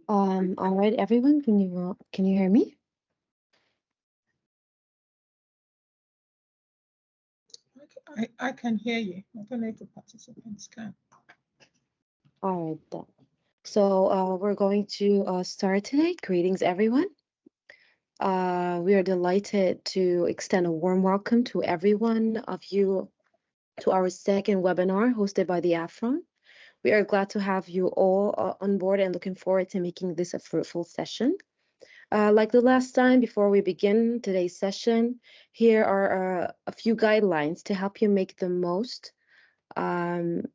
All right, everyone, can you hear me? I can hear you. I don't know if the participants can. All right, then. So we're going to start today. Greetings, everyone. We are delighted to extend a warm welcome to everyone of you to our second webinar hosted by the AFRONE. We are glad to have you all on board and looking forward to making this a fruitful session. Like the last time, before we begin today's session, here are a few guidelines to help you make the most of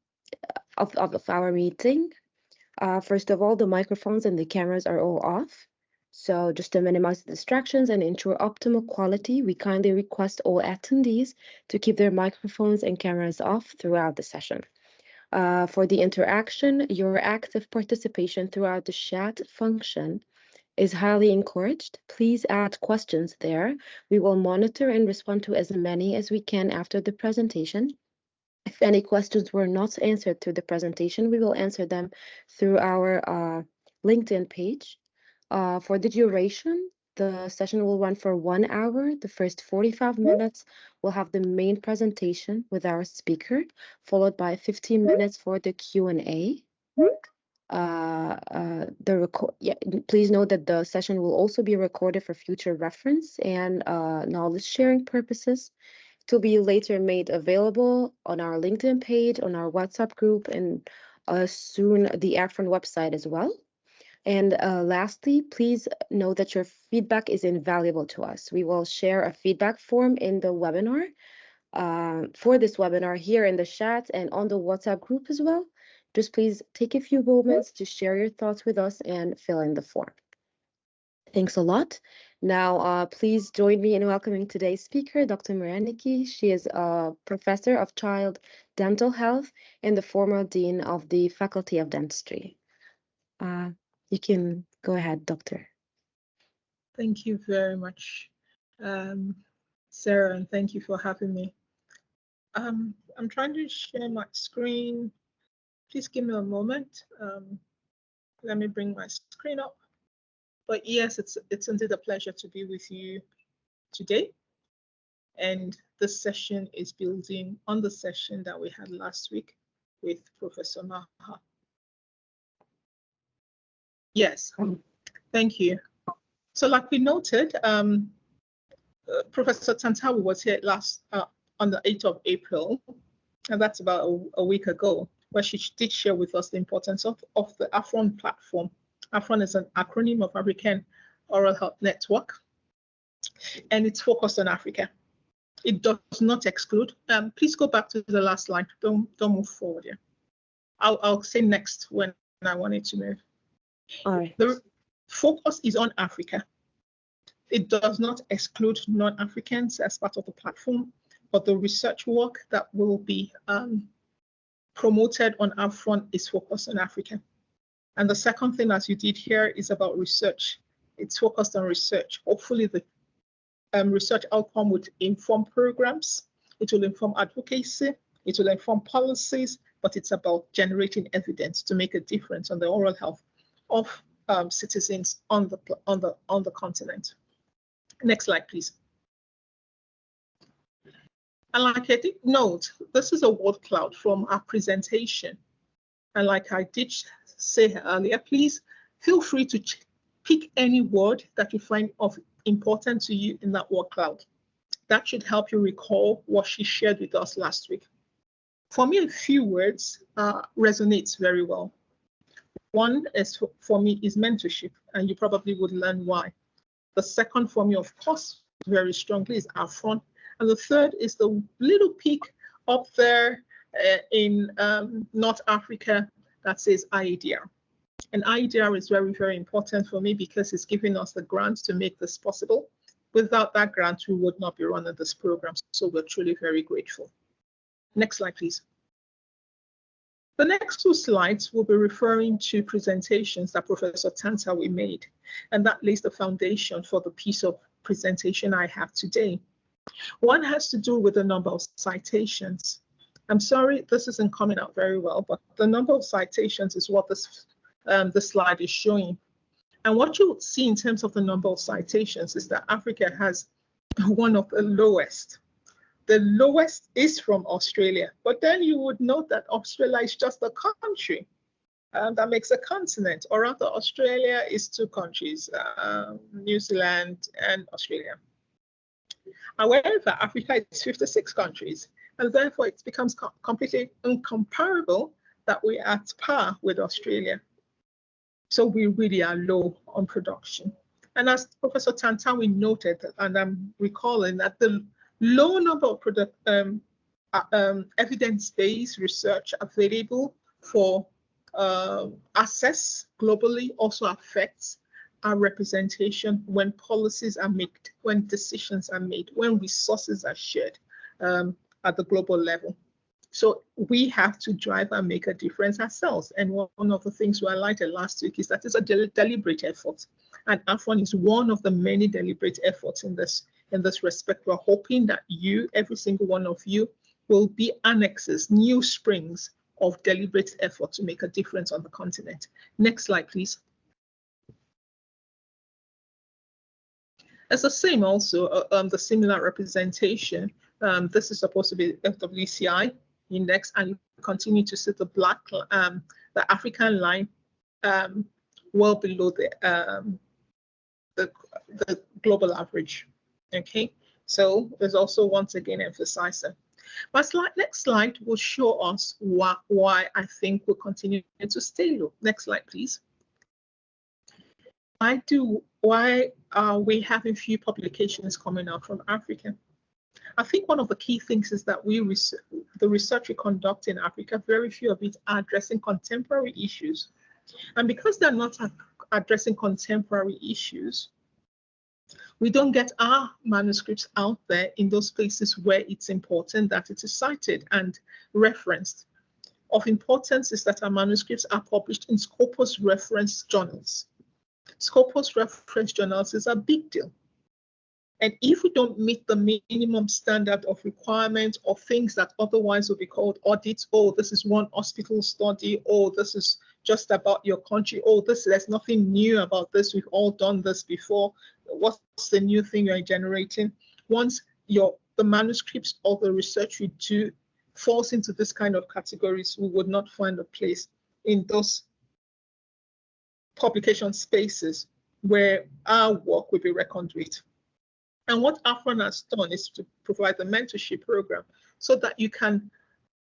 our meeting. First of all, the microphones and the cameras are all off. So just to minimize the distractions and ensure optimal quality, we kindly request all attendees to keep their microphones and cameras off throughout the session. For the interaction, your active participation throughout the chat function is highly encouraged. Please add questions there. We will monitor and respond to as many as we can after the presentation. If any questions were not answered through the presentation, we will answer them through our LinkedIn page. For the duration, the session will run for 1 hour. The first 45 minutes will have the main presentation with our speaker, followed by 15 minutes for the Q&A. Please note that the session will also be recorded for future reference and knowledge sharing purposes. It will be later made available on our LinkedIn page, on our WhatsApp group, and soon the AFRONE website as well. And lastly, please know that your feedback is invaluable to us. We will share a feedback form in the webinar for this webinar here in the chat and on the WhatsApp group as well. Just please take a few moments to share your thoughts with us and fill in the form. Thanks a lot. Now, please join me in welcoming today's speaker, Dr. Marianiki. She is a professor of child dental health and the former dean of the Faculty of Dentistry. You can go ahead, Doctor. Thank you very much, Sarah, and thank you for having me. I'm trying to share my screen. Please give me a moment. Let me bring my screen up. But yes, it's indeed a pleasure to be with you today. And this session is building on the session that we had last week with Professor Maha. Yes, thank you. So like we noted, Professor Tantawi was here last on the 8th of April, and that's about a week ago, where she did share with us the importance of the AFRONE platform. AFRONE is an acronym of African Oral Health Network, and it's focused on Africa. It does not exclude. Please go back to the last line. Don't move forward here. I'll say next when I want it to move. All right. The focus is on Africa. It does not exclude non-Africans as part of the platform, but the research work that will be promoted on AFRONE is focused on Africa. And the second thing, as you did here, is about research. It's focused on research. Hopefully the research outcome would inform programs, it will inform advocacy, it will inform policies, but it's about generating evidence to make a difference on the oral health of citizens on the continent. Next slide, please. And like I did note, this is a word cloud from our presentation. And like I did say earlier, please feel free to pick any word that you find of important to you in that word cloud. That should help you recall what she shared with us last week. For me, a few words resonates very well. One is for me is mentorship, and you probably would learn why. The second for me, of course, very strongly is AFRONE. And the third is the little peak up there in North Africa that says IADR. And IADR is very, very important for me because it's giving us the grant to make this possible. Without that grant, we would not be running this program. So we're truly very grateful. Next slide, please. The next two slides will be referring to presentations that Professor Tantawi made, and that lays the foundation for the piece of presentation I have today. One has to do with the number of citations. I'm sorry, this isn't coming out very well, but the number of citations is what this slide is showing. And what you'll see in terms of the number of citations is that Africa has one of the lowest. The lowest is from Australia, but then you would note that Australia is just a country that makes a continent, or rather Australia is two countries, New Zealand and Australia. However, Africa is 56 countries, and therefore it becomes completely incomparable that we are at par with Australia. So we really are low on production. And as Professor Tantawi noted, and I'm recalling that the low number of evidence-based research available for access globally also affects our representation when policies are made, when decisions are made, when resources are shared at the global level. So we have to drive and make a difference ourselves. And one of the things we highlighted last week is that it's a deliberate effort. And AFRONE is one of the many deliberate efforts in this respect. We're hoping that you, every single one of you, will be annexes, new springs of deliberate effort to make a difference on the continent. Next slide, please. As the same also, the similar representation, this is supposed to be FWCI index, and you continue to see the black, the African line well below the global average. Okay, so there's also once again emphasizing. My next slide will show us why I think we'll continue to stay low. Next slide, please. Why are we having few publications coming out from Africa? I think one of the key things is that the research we conduct in Africa, very few of it are addressing contemporary issues. And because they're not addressing contemporary issues, we don't get our manuscripts out there in those places where it's important that it is cited and referenced. Of importance is that our manuscripts are published in Scopus reference journals. Scopus reference journals is a big deal. And if we don't meet the minimum standard of requirement or things that otherwise would be called audits, oh, this is one hospital study, oh, this is just about your country, oh, there's nothing new about this, we've all done this before, what's the new thing you're generating? Once the manuscripts or the research we do falls into this kind of categories, we would not find a place in those publication spaces where our work will be reckoned with. And what AFRONE has done is to provide the mentorship program so that you can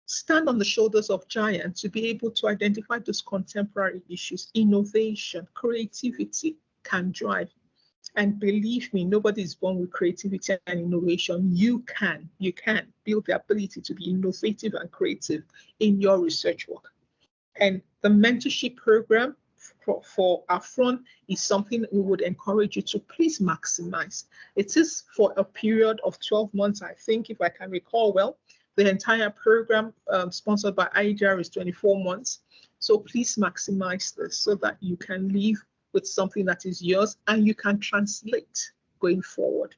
stand on the shoulders of giants to be able to identify those contemporary issues. Innovation, creativity can drive. And believe me, nobody is born with creativity and innovation. You can build the ability to be innovative and creative in your research work. And the mentorship program for AFRONE is something we would encourage you to please maximize. It is for a period of 12 months, I think, if I can recall well. The entire program sponsored by IGR is 24 months. So please maximize this so that you can leave with something that is yours and you can translate going forward.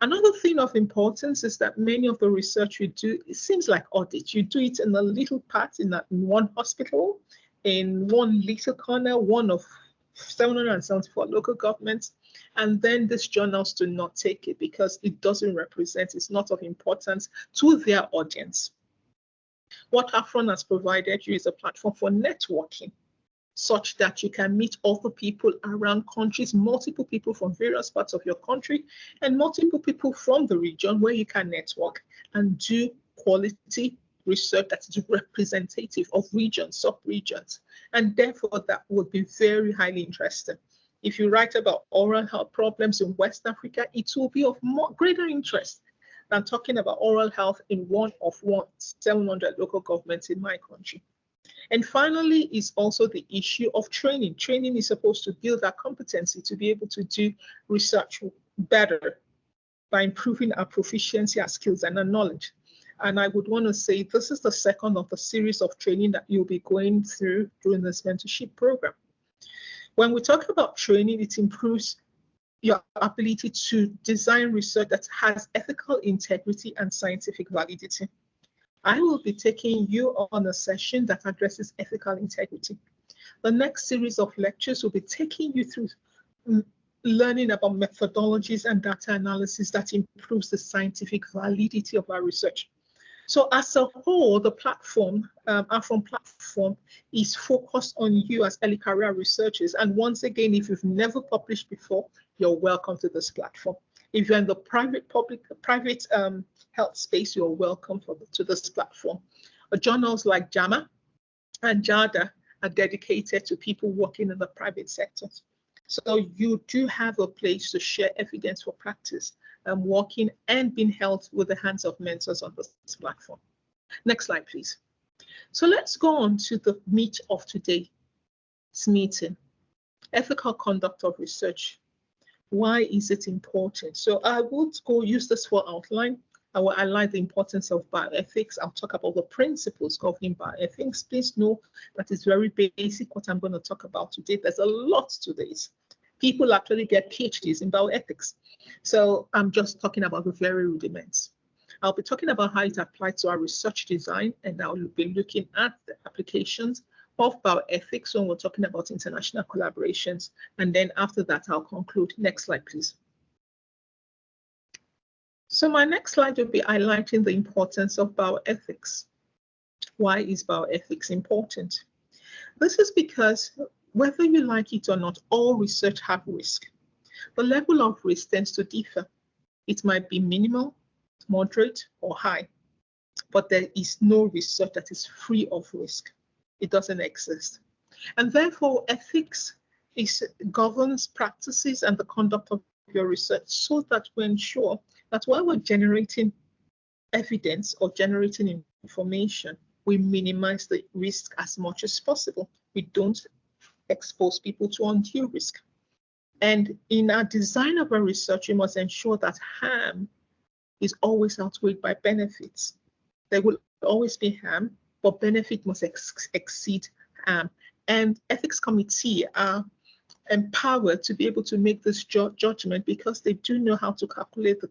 Another thing of importance is that many of the research you do, it seems like audits. You do it in a little part in one hospital, in one little corner, one of 774 local governments, and then these journals do not take it because it doesn't represent, it's not of importance to their audience. What AFRONE has provided you is a platform for networking, such that you can meet other people around countries, multiple people from various parts of your country, and multiple people from the region where you can network and do quality research that is representative of regions, sub-regions, and therefore that would be very highly interesting. If you write about oral health problems in West Africa, it will be of greater interest than talking about oral health in one of 700 local governments in my country. And finally is also the issue of training. Training is supposed to build our competency to be able to do research better by improving our proficiency, our skills, and our knowledge. And I would want to say this is the second of the series of training that you'll be going through during this mentorship program. When we talk about training, it improves your ability to design research that has ethical integrity and scientific validity. I will be taking you on a session that addresses ethical integrity. The next series of lectures will be taking you through learning about methodologies and data analysis that improves the scientific validity of our research. So as a whole, the platform, AFRONE platform, is focused on you as early career researchers. And once again, if you've never published before, you're welcome to this platform. If you're in the private health space, you're welcome to this platform. Journals like JAMA and JADA are dedicated to people working in the private sector. So you do have a place to share evidence for practice, working and being held with the hands of mentors on this platform. Next slide, please. So let's go on to the meat of today's meeting, ethical conduct of research. Why is it important? So I would go use this for outline. I will highlight the importance of bioethics. I'll talk about the principles governing bioethics. Please know that it's very basic what I'm going to talk about today. There's a lot to this. People actually get PhDs in bioethics. So I'm just talking about the very rudiments. I'll be talking about how it applies to our research design, and I'll be looking at the applications of bioethics when we're talking about international collaborations. And then after that, I'll conclude. Next slide, please. So my next slide will be highlighting the importance of bioethics. Why is bioethics important? This is because whether you like it or not, all research have risk. The level of risk tends to differ. It might be minimal, moderate, or high, but there is no research that is free of risk. It doesn't exist. And therefore, ethics governs practices and the conduct of your research so that we ensure that while we're generating evidence or generating information, we minimize the risk as much as possible. We don't expose people to undue risk. And in our design of our research, we must ensure that harm is always outweighed by benefits. There will always be harm, but benefit must exceed harm. And ethics committee are empowered to be able to make this judgment because they do know how to calculate the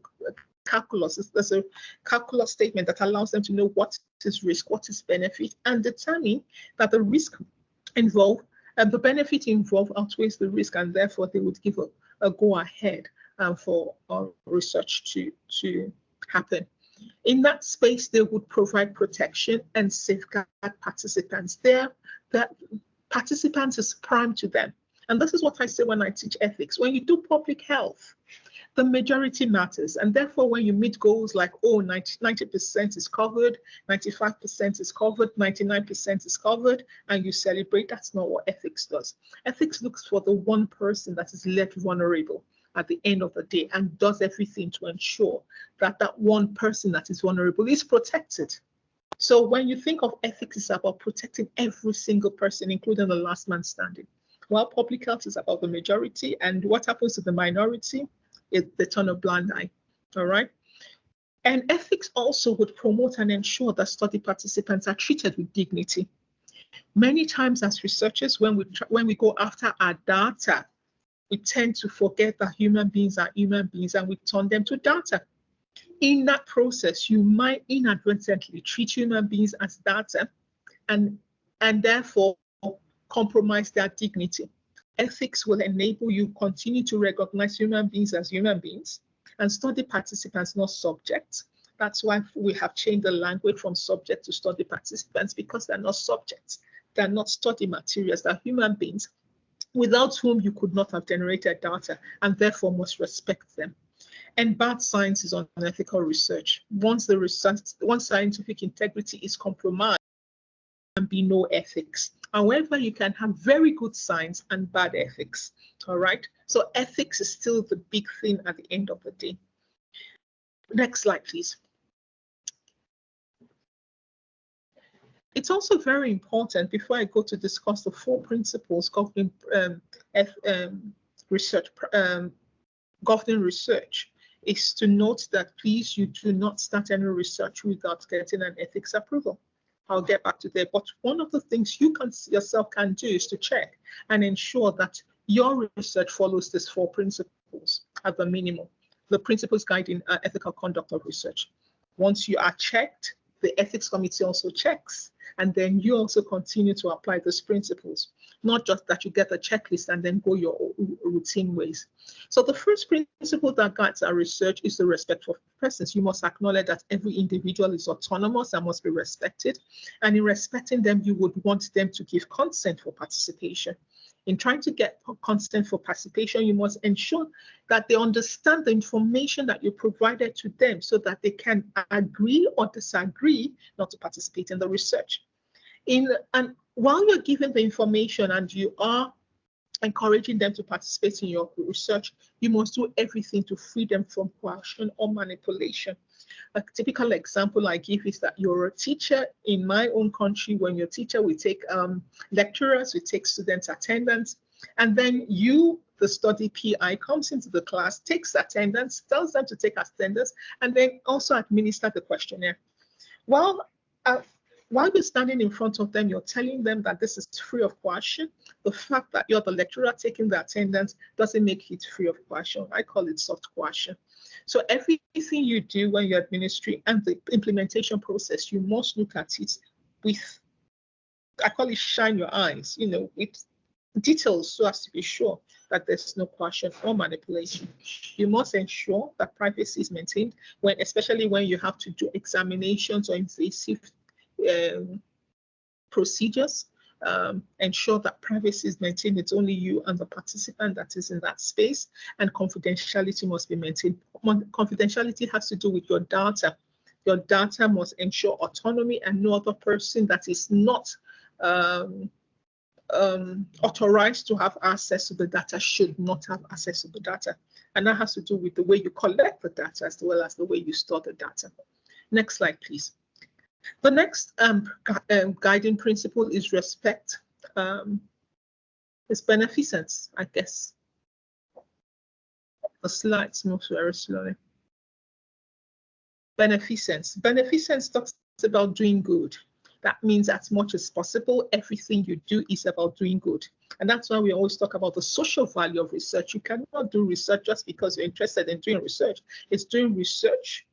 calculus. There's a calculus statement that allows them to know what is risk, what is benefit, and determine that the risk involved and the benefit involved outweighs the risk, and therefore they would give a go ahead for research to happen. In that space, they would provide protection and safeguard participants. That participants is prime to them. And this is what I say when I teach ethics. When you do public health, the majority matters. And therefore, when you meet goals like, 90% is covered, 95% is covered, 99% is covered, and you celebrate, that's not what ethics does. Ethics looks for the one person that is left vulnerable at the end of the day and does everything to ensure that that one person that is vulnerable is protected. So when you think of ethics, it's about protecting every single person, including the last man standing. While public health is about the majority, and what happens to the minority, they turn a blind eye, all right? And ethics also would promote and ensure that study participants are treated with dignity. Many times as researchers, when we go after our data, we tend to forget that human beings are human beings and we turn them to data. In that process, you might inadvertently treat human beings as data and therefore compromise their dignity. Ethics will enable you continue to recognize human beings as human beings and study participants, not subjects. That's why we have changed the language from subject to study participants, because they're not subjects. They're not study materials. They're human beings without whom you could not have generated data, and therefore must respect them. And bad science is unethical research. Once scientific integrity is compromised, there can be no ethics. However, you can have very good science and bad ethics, all right? So ethics is still the big thing at the end of the day. Next slide, please. It's also very important, before I go to discuss the 4 principles governing research, is to note that please, you do not start any research without getting an ethics approval. I'll get back to that. But one of the things you yourself can do is to check and ensure that your research follows these 4 principles at the minimum. The principles guiding ethical conduct of research. Once you are checked, the ethics committee also checks, and then you also continue to apply those principles. Not just that you get a checklist and then go your routine ways. So the first principle that guides our research is the respect for persons. You must acknowledge that every individual is autonomous and must be respected. And in respecting them, you would want them to give consent for participation. In trying to get consent for participation, you must ensure that they understand the information that you provided to them so that they can agree or disagree not to participate in the research. And while you're giving the information and you are encouraging them to participate in your research, you must do everything to free them from coercion or manipulation. A typical example I give is that you're a teacher in my own country. When you're a teacher, we take lecturers, we take students' attendance, and then you, the study PI, comes into the class, takes attendance, tells them to take attendance, and then also administer the questionnaire. While you're standing in front of them, you're telling them that this is free of coercion. The fact that you're the lecturer taking the attendance doesn't make it free of coercion. I call it soft coercion. So everything you do when you're administering and the implementation process, you must look at it with, I call it shine your eyes, with details so as to be sure that there's no coercion or manipulation. You must ensure that privacy is maintained, especially when you have to do examinations or invasive procedures. Ensure that privacy is maintained. It's only you and the participant that is in that space, and confidentiality must be maintained. Confidentiality has to do with your data. Your data must ensure autonomy, and no other person that is not authorized to have access to the data should not have access to the data. And that has to do with the way you collect the data as well as the way you store the data. Next slide, please. The next guiding principle is respect. It's beneficence, I guess. The slides move very slowly. Beneficence. Beneficence talks about doing good. That means as much as possible, everything you do is about doing good. And that's why we always talk about the social value of research. You cannot do research just because you're interested in doing research. It's doing research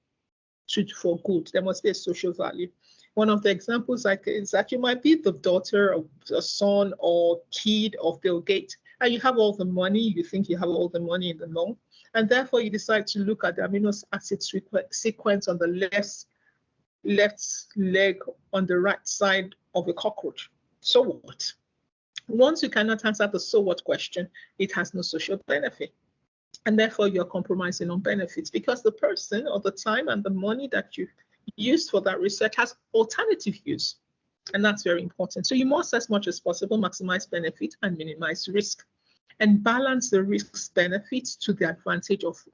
for good. There must be a social value. One of the examples is that you might be the daughter of a son or kid of Bill Gates, and you have all the money. You think you have all the money in the known, and therefore you decide to look at the amino acid sequence on the left leg on the right side of a cockroach. So what? Once you cannot answer the so what question, it has no social benefit. And therefore you're compromising on benefits because the person or the time and the money that you used for that research has alternative use. And that's very important. So you must, as much as possible, maximize benefit and minimize risk, and balance the risks benefits to the advantage of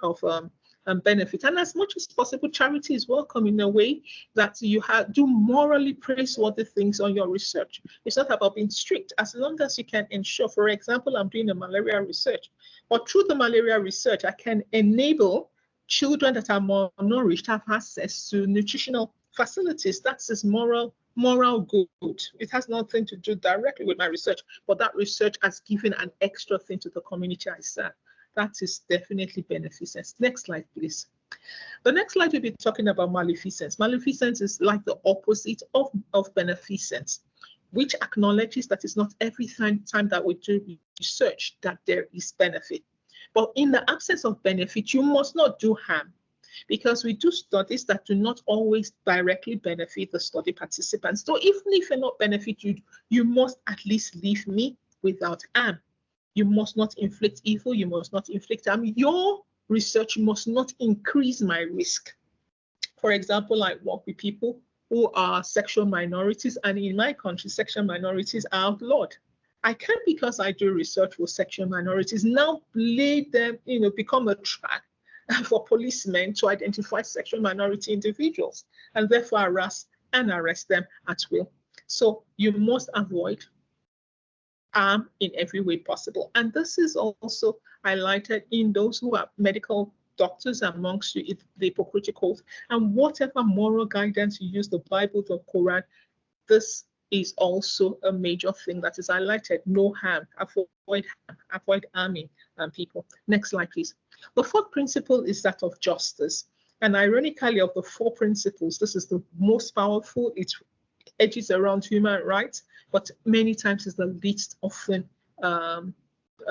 benefit. And as much as possible, charity is welcome in a way that you do morally praiseworthy things on your research. It's not about being strict, as long as you can ensure. For example, I'm doing a malaria research, but through the malaria research, I can enable children that are malnourished to have access to nutritional facilities. That's his moral good. It has nothing to do directly with my research, but that research has given an extra thing to the community I serve. That is definitely beneficence. Next slide, please. The next slide we'll be talking about maleficence. Maleficence is like the opposite of beneficence, which acknowledges that it's not every time that we do research that there is benefit. But in the absence of benefit, you must not do harm, because we do studies that do not always directly benefit the study participants. So even if you not benefit you, you must at least leave me without harm. You must not inflict evil. You must not inflict harm. Your research must not increase my risk. For example, I work with people who are sexual minorities, and in my country, sexual minorities are outlawed. I can't, because I do research with sexual minorities, now lay them, become a track for policemen to identify sexual minority individuals and therefore harass and arrest them at will. So you must avoid harm in every way possible. And this is also highlighted in those who are medical doctors amongst you, it's the Hippocratic Oath, and whatever moral guidance you use, the Bible, the Quran, this is also a major thing that is highlighted. No harm, avoid harming people. Next slide, please. The fourth principle is that of justice. And ironically, of the four principles, this is the most powerful. It edges around human rights, but many times is the least often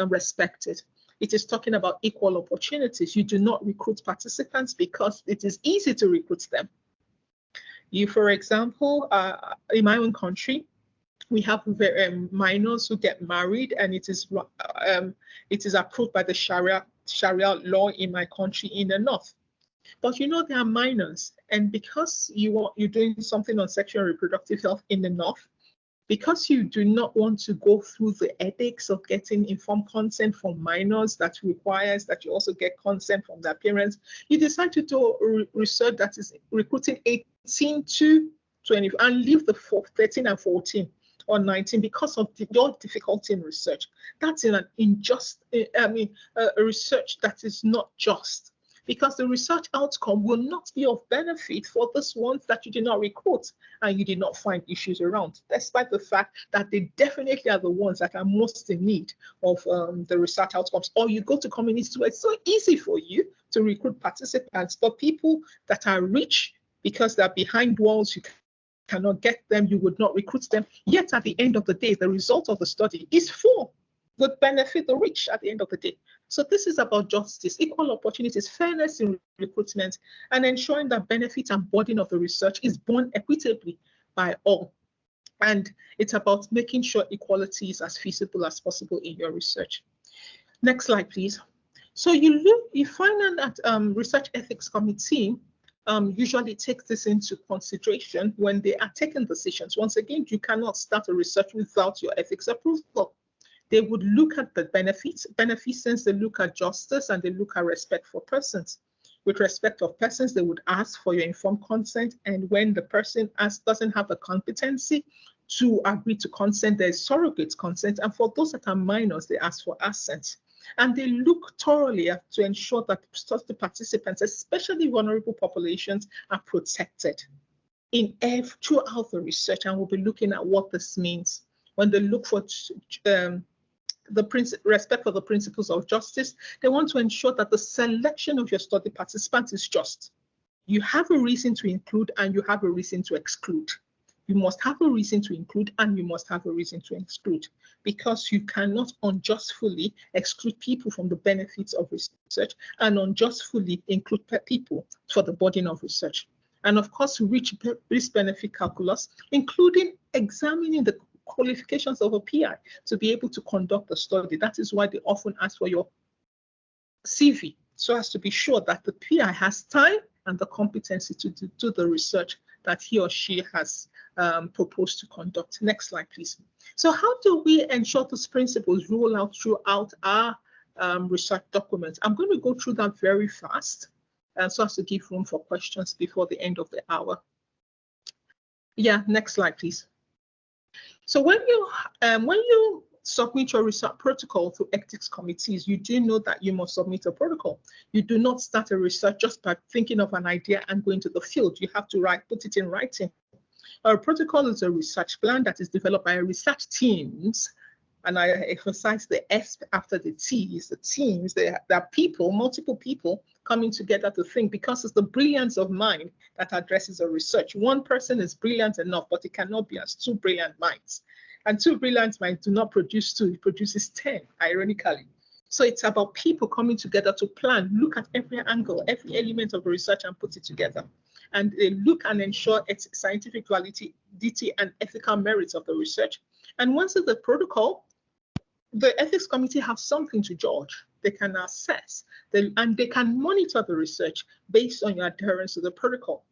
respected. It is talking about equal opportunities. You do not recruit participants because it is easy to recruit them. You, for example, in my own country, we have minors who get married, and it is approved by the Sharia law in my country in the north. But you know, there are minors, and because you're doing something on sexual and reproductive health in the north, because you do not want to go through the ethics of getting informed consent from minors that requires that you also get consent from their parents, you decide to do research that is recruiting 18 to 20 and leave the 13 and 14 or 19 because of your difficulty in research. That's a research that is not just, because the research outcome will not be of benefit for those ones that you did not recruit and you did not find issues around, despite the fact that they definitely are the ones that are most in need of the research outcomes. Or you go to communities where it's so easy for you to recruit participants, but people that are rich, because they're behind walls, you cannot get them, you would not recruit them. Yet at the end of the day, the result of the study is for the benefit the rich at the end of the day. So this is about justice, equal opportunities, fairness in recruitment, and ensuring that benefit and burden of the research is borne equitably by all. And it's about making sure equality is as feasible as possible in your research. Next slide, please. So you find out that Research Ethics Committee usually takes this into consideration when they are taking decisions. Once again, you cannot start a research without your ethics approval. They would look at the benefits since they look at justice and they look at respect for persons. With respect of persons, they would ask for your informed consent, and when the person doesn't have the competency to agree to consent, there's surrogate consent, and for those that are minors, they ask for assent. And they look thoroughly to ensure that the participants, especially vulnerable populations, are protected throughout the research, and we'll be looking at what this means. When they look for respect for the principles of justice, they want to ensure that the selection of your study participants is just. You have a reason to include and you have a reason to exclude. You must have a reason to include and you must have a reason to exclude, because you cannot unjustly exclude people from the benefits of research and unjustly include people for the burden of research. And of course, risk-benefit calculus, including examining the qualifications of a PI to be able to conduct the study. That is why they often ask for your CV, so as to be sure that the PI has time and the competency to do the research that he or she has proposed to conduct. Next slide, please. So how do we ensure these principles roll out throughout our research documents? I'm going to go through that very fast so as to give room for questions before the end of the hour. Yeah, next slide, please. So when you submit your research protocol to ethics committees, you do know that you must submit a protocol. You do not start a research just by thinking of an idea and going to the field. You have to put it in writing. Our protocol is a research plan that is developed by research teams, and I emphasize the S after the T is the teams. There are people, multiple people coming together to think, because it's the brilliance of mind that addresses a research. One person is brilliant enough, but it cannot be as two brilliant minds. And two brilliant minds do not produce two, it produces 10, ironically. So it's about people coming together to plan, look at every angle, every element of research and put it together. And they look and ensure its scientific validity and ethical merits of the research. And once it's the protocol, the ethics committee have something to judge. They can assess and they can monitor the research based on your adherence to the protocol.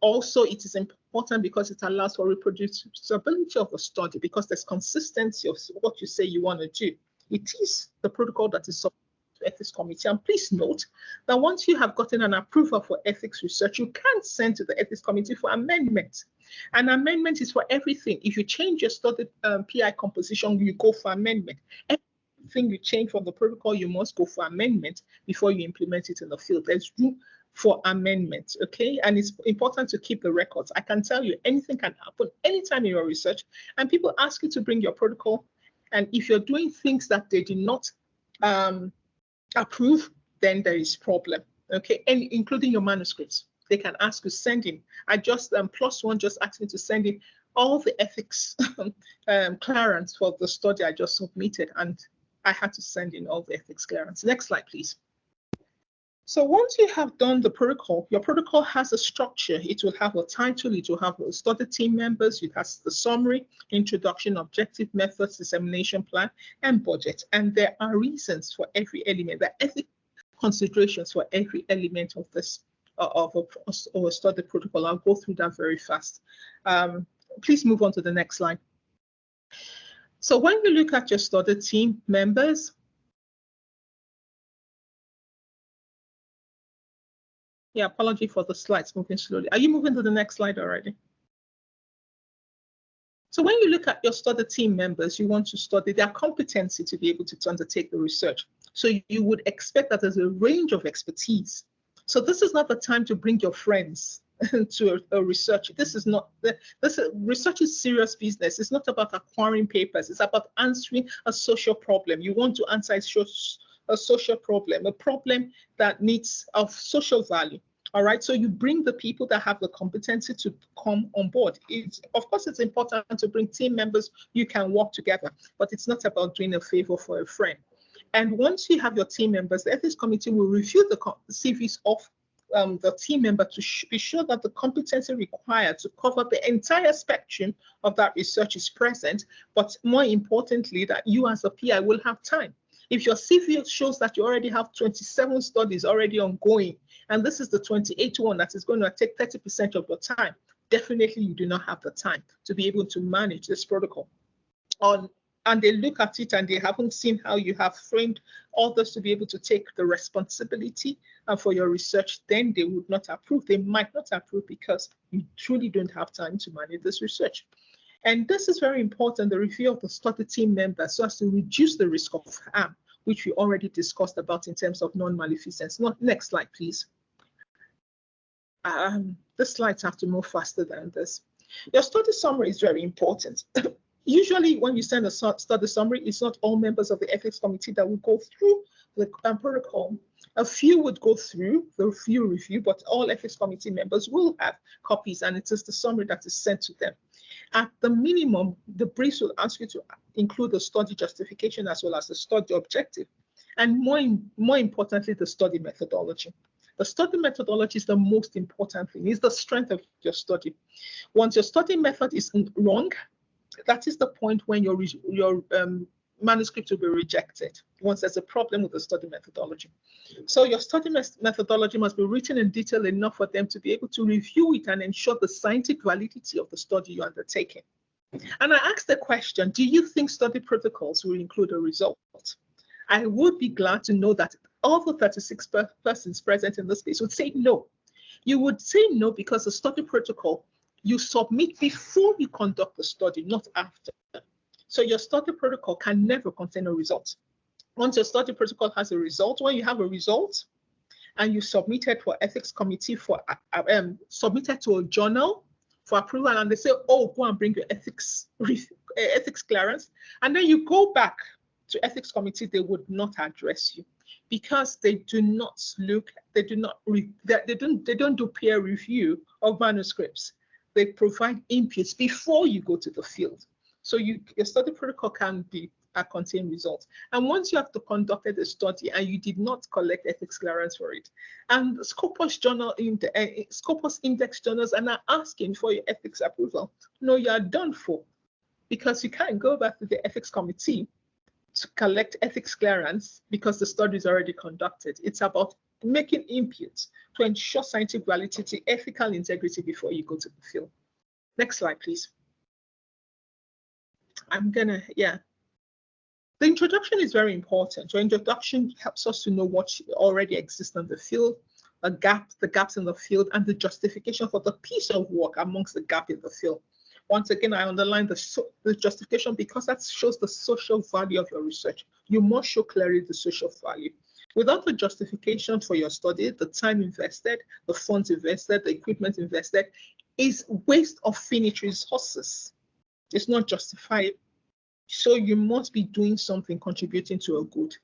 Also, it is important because it allows for reproducibility of the study, because there's consistency of what you say you want to do. It is the protocol that is submitted to ethics committee. And please note that once you have gotten an approval for ethics research, you can send to the ethics committee for amendment. An amendment is for everything. If you change your study PI composition, you go for amendment. anything you change from the protocol, you must go for amendment before you implement it in the field. There's room for amendment, okay? And it's important to keep the records. I can tell you anything can happen anytime in your research, and people ask you to bring your protocol. And if you're doing things that they did not approve, then there is problem, okay? And including your manuscripts. They can ask you send in. I just, plus one just asked me to send in all the ethics clearance for the study I just submitted, and I had to send in all the ethics clearance. Next slide, please. So once you have done the protocol, your protocol has a structure. It will have a title, it will have study team members, it has the summary, introduction, objective, methods, dissemination plan, and budget. And there are reasons for every element, there are ethical considerations for every element of this, of a study protocol. I'll go through that very fast. Please move on to the next slide. So when you look at your study team members, yeah, apology for the slides moving slowly. Are you moving to the next slide already? So when you look at your study team members, you want to study their competency to be able to undertake the research. So you would expect that there's a range of expertise. So this is not the time to bring your friends to a research. This is not, research is serious business. It's not about acquiring papers. It's about answering a social problem. You want to answer a social problem, a problem that needs of social value. All right, so you bring the people that have the competency to come on board. Of course, it's important to bring team members you can work together, but it's not about doing a favor for a friend. And once you have your team members, the ethics committee will review the CVs of the team member to be sure that the competency required to cover the entire spectrum of that research is present, but more importantly, that you as a PI will have time. If your CV shows that you already have 27 studies already ongoing, and this is the 28th one that is going to take 30% of your time, definitely you do not have the time to be able to manage this protocol. And they look at it and they haven't seen how you have framed others to be able to take the responsibility for your research, then they would not approve. They might not approve because you truly don't have time to manage this research. And this is very important, the review of the study team members, so as to reduce the risk of harm, which we already discussed about in terms of non-maleficence. Next slide, please. The slides have to move faster than this. Your study summary is very important. Usually when you send a study summary, it's not all members of the ethics committee that will go through the protocol. A few would go through the review, but all ethics committee members will have copies, and it is the summary that is sent to them. At the minimum, the briefs will ask you to include the study justification as well as the study objective, and more importantly, the study methodology. The study methodology is the most important thing. It's the strength of your study. Once your study method is wrong, that is the point when your manuscript will be rejected, once there's a problem with the study methodology. So your study methodology must be written in detail enough for them to be able to review it and ensure the scientific validity of the study you're undertaking. And I asked the question, do you think study protocols will include a result? I would be glad to know that all the 36 persons present in this space would say no. You would say no because the study protocol you submit before you conduct the study, not after. So your study protocol can never contain a result. Once your study protocol has a result, when you have a result and you submit it for ethics committee for submitted to a journal for approval, and they say, oh, go and bring your ethics clearance, and then you go back to ethics committee, they would not address you because they do not look, they don't do peer review of manuscripts. They provide inputs before you go to the field. So your study protocol can contain results. And once you have conducted a study and you did not collect ethics clearance for it, and the Scopus index journals are now asking for your ethics approval, no, you are done for, because you can't go back to the ethics committee to collect ethics clearance because the study is already conducted. It's about making inputs to ensure scientific validity, ethical integrity before you go to the field. Next slide, please. The introduction is very important. Your introduction helps us to know what already exists in the field, the gaps in the field, and the justification for the piece of work amongst the gap in the field. Once again, I underline the justification because that shows the social value of your research. You must show clearly the social value. Without the justification for your study, the time invested, the funds invested, the equipment invested is waste of finite resources. It's not justified. So you must be doing something contributing to a good.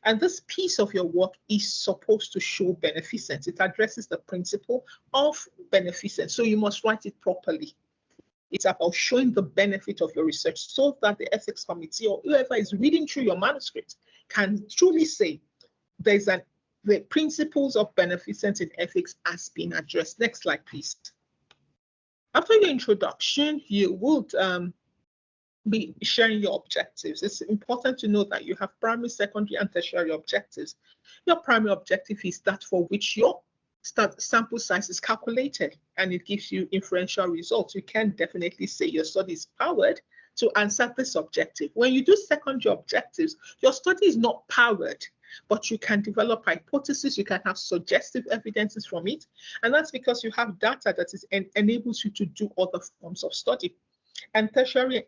And this piece of your work is supposed to show beneficence. It addresses the principle of beneficence. So you must write it properly. It's about showing the benefit of your research so that the ethics committee or whoever is reading through your manuscript can truly say the principles of beneficence in ethics has been addressed. Next slide, please. After your introduction, you would be sharing your objectives. It's important to know that you have primary, secondary, and tertiary objectives. Your primary objective is that for which your sample size is calculated, and it gives you inferential results. You can definitely say your study is powered to answer this objective. When you do secondary objectives, your study is not powered, but you can develop hypotheses, you can have suggestive evidences from it, and that's because you have data that enables you to do other forms of study. And tertiary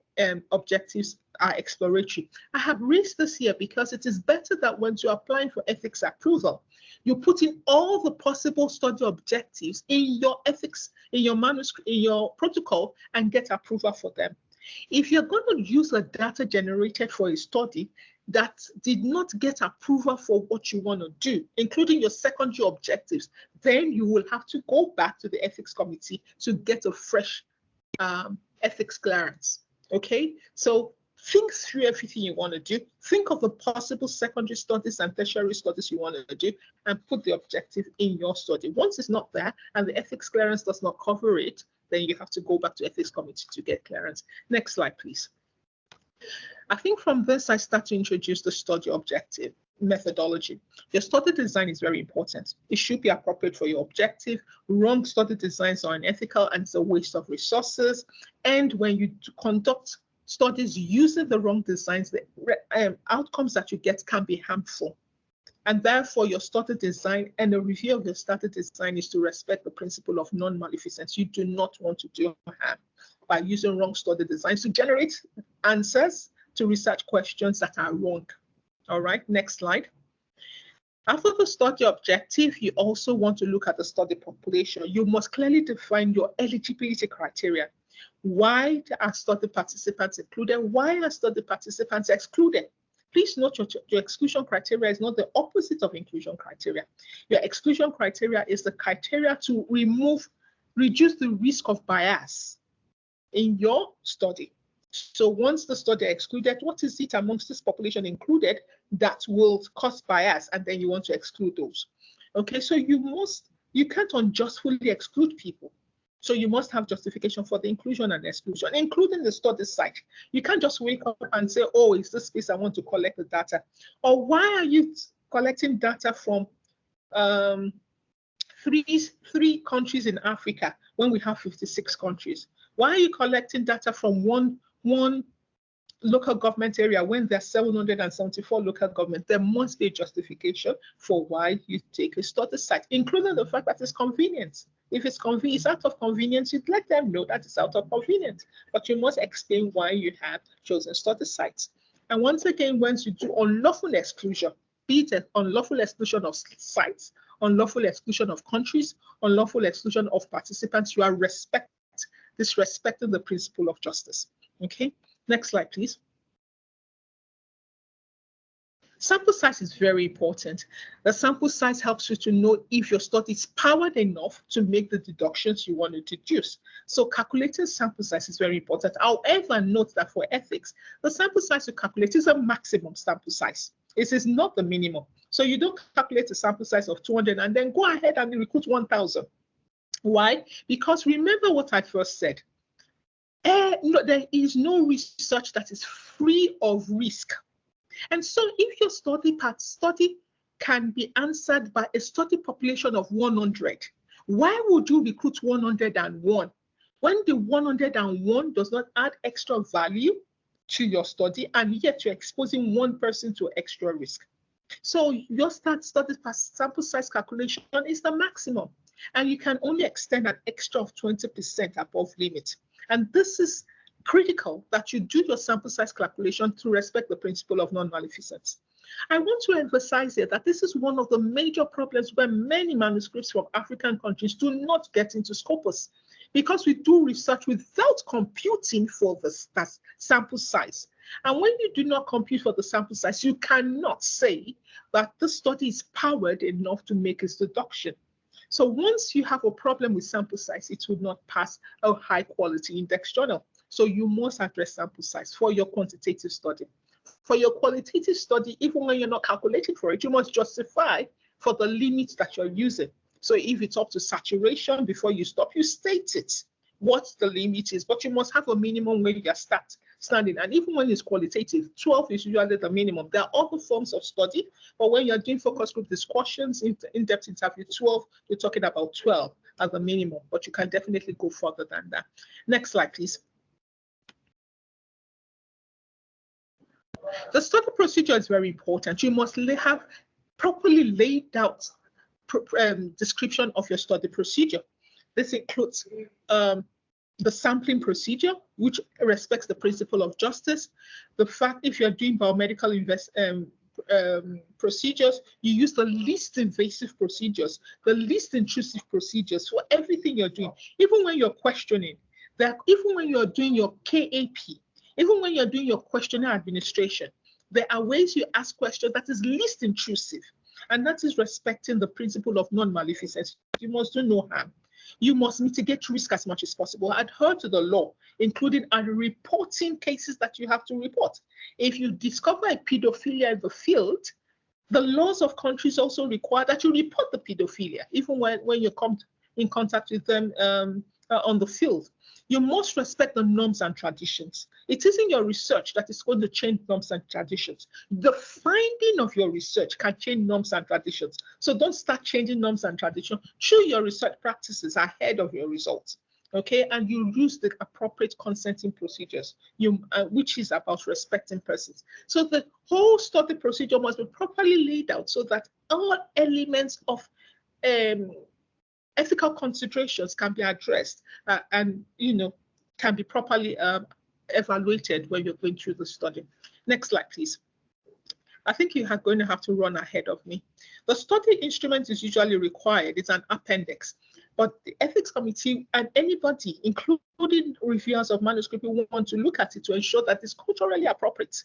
objectives are exploratory. I have raised this here because it is better that when you're applying for ethics approval, you put in all the possible study objectives in your ethics, in your manuscript, in your protocol, and get approval for them. If you're going to use the data generated for a study that did not get approval for what you want to do, including your secondary objectives, then you will have to go back to the ethics committee to get a fresh ethics clearance. Okay, so think through everything you want to do. Think of the possible secondary studies and tertiary studies you want to do and put the objective in your study. Once it's not there and the ethics clearance does not cover it, then you have to go back to ethics committee to get clearance. Next slide, please. I think from this, I start to introduce the study objective methodology. Your study design is very important. It should be appropriate for your objective. Wrong study designs are unethical and it's a waste of resources. And when you conduct studies using the wrong designs, the outcomes that you get can be harmful. And therefore, your study design and a review of your study design is to respect the principle of non-maleficence. You do not want to do harm by using wrong study designs to generate answers to research questions that are wrong. All right, next slide. After the study objective, you also want to look at the study population. You must clearly define your eligibility criteria. Why are study participants included? Why are study participants excluded? Please note your exclusion criteria is not the opposite of inclusion criteria. Your exclusion criteria is the criteria to reduce the risk of bias in your study. So once the study is excluded, what is it amongst this population included that will cause bias, and then you want to exclude those? Okay, so you can't unjustly exclude people. So you must have justification for the inclusion and exclusion, including the study site. You can't just wake up and say, oh, it's this space I want to collect the data. Or why are you collecting data from three countries in Africa when we have 56 countries? Why are you collecting data from one local government area when there are 774 local governments? There must be a justification for why you take a study site, including the fact that it's convenient. If it's out of convenience, you'd let them know that it's out of convenience, but you must explain why you have chosen study sites. And once again, once you do unlawful exclusion, be it an unlawful exclusion of sites, unlawful exclusion of countries, unlawful exclusion of participants, you are disrespecting the principle of justice. Okay, next slide, please. Sample size is very important. The sample size helps you to know if your study is powered enough to make the deductions you want to deduce. So calculating sample size is very important. However, note that for ethics, the sample size you calculate is a maximum sample size. It is not the minimum. So you don't calculate a sample size of 200 and then go ahead and recruit 1,000. Why? Because remember what I first said. No, there is no research that is free of risk. And so if your study can be answered by a study population of 100, why would you recruit 101 when the 101 does not add extra value to your study, and yet you're exposing one person to extra risk? So your study sample size calculation is the maximum, and you can only extend an extra of 20% above limit. And this is critical that you do your sample size calculation to respect the principle of non-maleficence. I want to emphasize here that this is one of the major problems where many manuscripts from African countries do not get into Scopus, because we do research without computing for the sample size. And when you do not compute for the sample size, you cannot say that the study is powered enough to make its deduction. So once you have a problem with sample size, it will not pass a high quality index journal. So you must address sample size for your quantitative study. For your qualitative study, even when you're not calculating for it, you must justify for the limits that you're using. So if it's up to saturation, before you stop, you state it, what the limit is, but you must have a minimum when you start standing. And even when it's qualitative, 12 is usually the minimum. There are other forms of study, but when you're doing focus group discussions, in-depth interview 12, you're talking about 12 as the minimum, but you can definitely go further than that. Next slide, please. The study procedure is very important. You must have properly laid out description of your study procedure. This includes the sampling procedure, which respects the principle of justice. The fact if you're doing biomedical procedures, you use the least invasive procedures, the least intrusive procedures for everything you're doing. Even when you're questioning, that even when you're doing your KAP, even when you're doing your questionnaire administration, there are ways you ask questions that is least intrusive, and that is respecting the principle of non-maleficence. You must do no harm. You must mitigate risk as much as possible, adhere to the law, including reporting cases that you have to report. If you discover a pedophilia in the field, the laws of countries also require that you report the pedophilia, even when you come in contact with them on the field. You must respect the norms and traditions. It isn't your research that is going to change norms and traditions. The finding of your research can change norms and traditions. So don't start changing norms and traditions. Show your research practices ahead of your results, okay? And you use the appropriate consenting procedures, which is about respecting persons. So the whole study procedure must be properly laid out so that all elements of ethical considerations can be addressed and can be properly evaluated when you're going through the study. Next slide, please. I think you are going to have to run ahead of me. The study instrument is usually required. It's an appendix, but the ethics committee and anybody, including reviewers of manuscript, will want to look at it to ensure that it's culturally appropriate.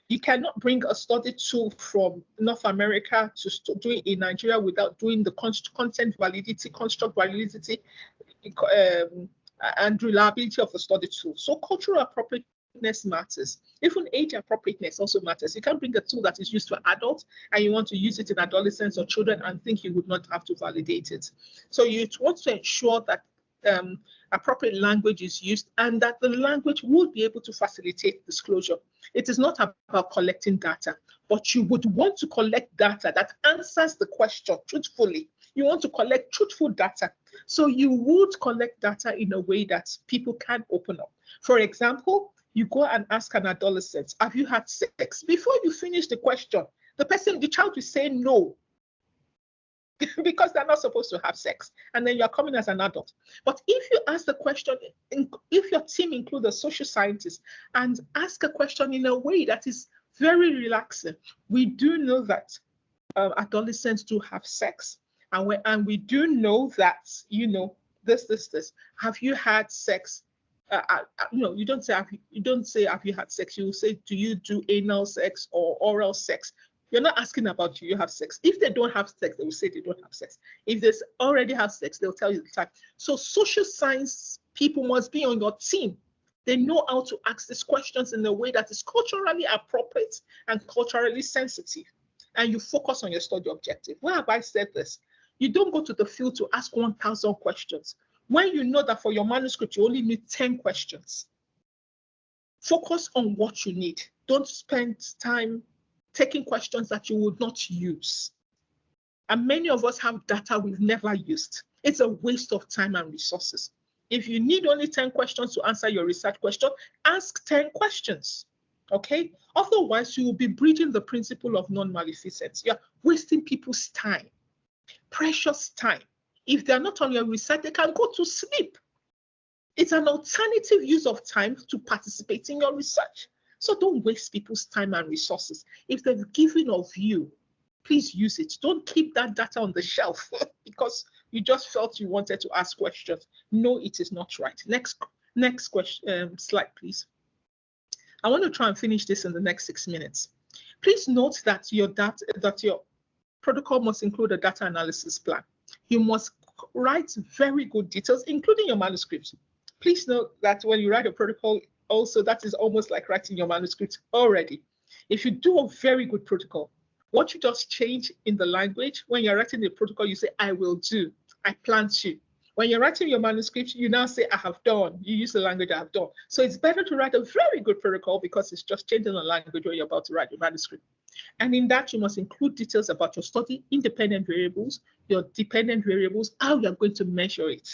You cannot bring a study tool from North America to do it in Nigeria without doing the content validity, construct validity, and reliability of the study tool. So cultural appropriateness matters. Even age appropriateness also matters. You can't bring a tool that is used for adults and you want to use it in adolescents or children and think you would not have to validate it. So you want to ensure that appropriate language is used and that the language would be able to facilitate disclosure. It is not about collecting data, but you would want to collect data that answers the question truthfully. You want to collect truthful data. So you would collect data in a way that people can open up. For example, you go and ask an adolescent, have you had sex? Before you finish the question, the child will say no, because they're not supposed to have sex, and then you're coming as an adult. But if you ask the question, if your team includes a social scientist and ask a question in a way that is very relaxing, we do know that adolescents do have sex, and we do know that, this. Have you had sex? You don't say have you had sex. You say, do you do anal sex or oral sex? You're not asking about do you have sex. If they don't have sex, they will say they don't have sex. If they already have sex, they'll tell you the time. So social science people must be on your team. They know how to ask these questions in a way that is culturally appropriate and culturally sensitive. And you focus on your study objective. Why have I said this? You don't go to the field to ask 1,000 questions. When you know that for your manuscript, you only need 10 questions. Focus on what you need. Don't spend time taking questions that you would not use. And many of us have data we've never used. It's a waste of time and resources. If you need only 10 questions to answer your research question, ask 10 questions, okay? Otherwise, you will be breaching the principle of non-maleficence. You're wasting people's time, precious time. If they're not on your research, they can go to sleep. It's an alternative use of time to participate in your research. So don't waste people's time and resources. If they've given of you, please use it. Don't keep that data on the shelf because you just felt you wanted to ask questions. No, it is not right. Next question, slide, please. I want to try and finish this in the next 6 minutes. Please note that your protocol must include a data analysis plan. You must write very good details, including your manuscript. Please note that when you write a protocol, also that is almost like writing your manuscript already. If you do a very good protocol, what you just change in the language, when you're writing the protocol, you say, I will do, I plan to. When you're writing your manuscript, you now say, I have done. You use the language I have done. So it's better to write a very good protocol because it's just changing the language when you're about to write your manuscript. And in that, you must include details about your study, independent variables, your dependent variables, how you're going to measure it.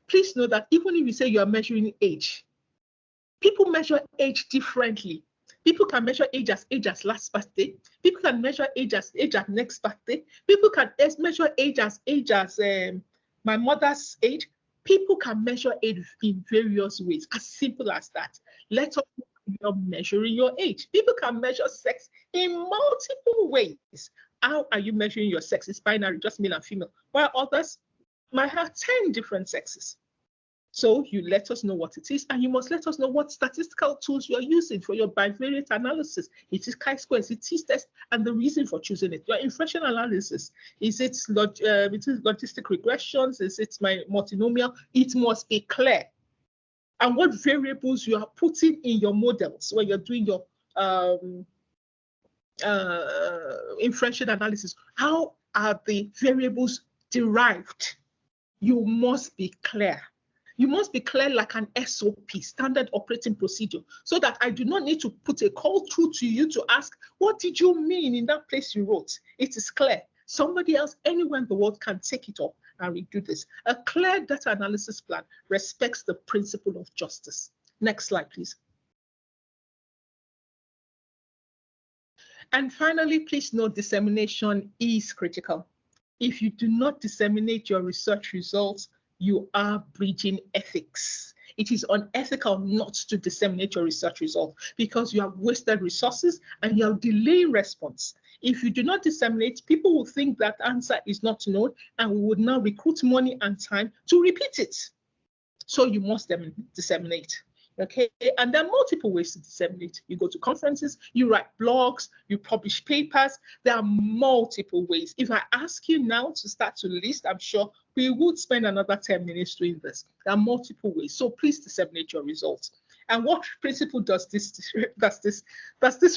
Please know that even if you say you are measuring age, people measure age differently. People can measure age as last birthday. People can measure age as next birthday. People can measure age as my mother's age. People can measure age in various ways, as simple as that. Let us know you're measuring your age. People can measure sex in multiple ways. How are you measuring your sex? It's binary, just male and female. While others might have 10 different sexes. So you let us know what it is, and you must let us know what statistical tools you're using for your bivariate analysis. It is chi-square, is it t-test, and the reason for choosing it. Your infection analysis, is it logistic regressions? Is it my multinomial? It must be clear. And what variables you are putting in your models when you're doing your infection analysis. How are the variables derived? You must be clear. You must be clear like an SOP, standard operating procedure, so that I do not need to put a call through to you to ask, what did you mean in that place you wrote? It is clear. Somebody else anywhere in the world can take it up and redo this. A clear data analysis plan respects the principle of justice. Next slide, please. And finally, please note dissemination is critical. If you do not disseminate your research results, you are breaching ethics. It is unethical not to disseminate your research results because you have wasted resources and you are delaying response. If you do not disseminate, people will think that answer is not known and we would now recruit money and time to repeat it. So you must disseminate. Okay, and there are multiple ways to disseminate. You go to conferences, you write blogs, you publish papers. There are multiple ways. If I ask you now to start to list, I'm sure we would spend another 10 minutes doing this. There are multiple ways. So please disseminate your results. And what principle does this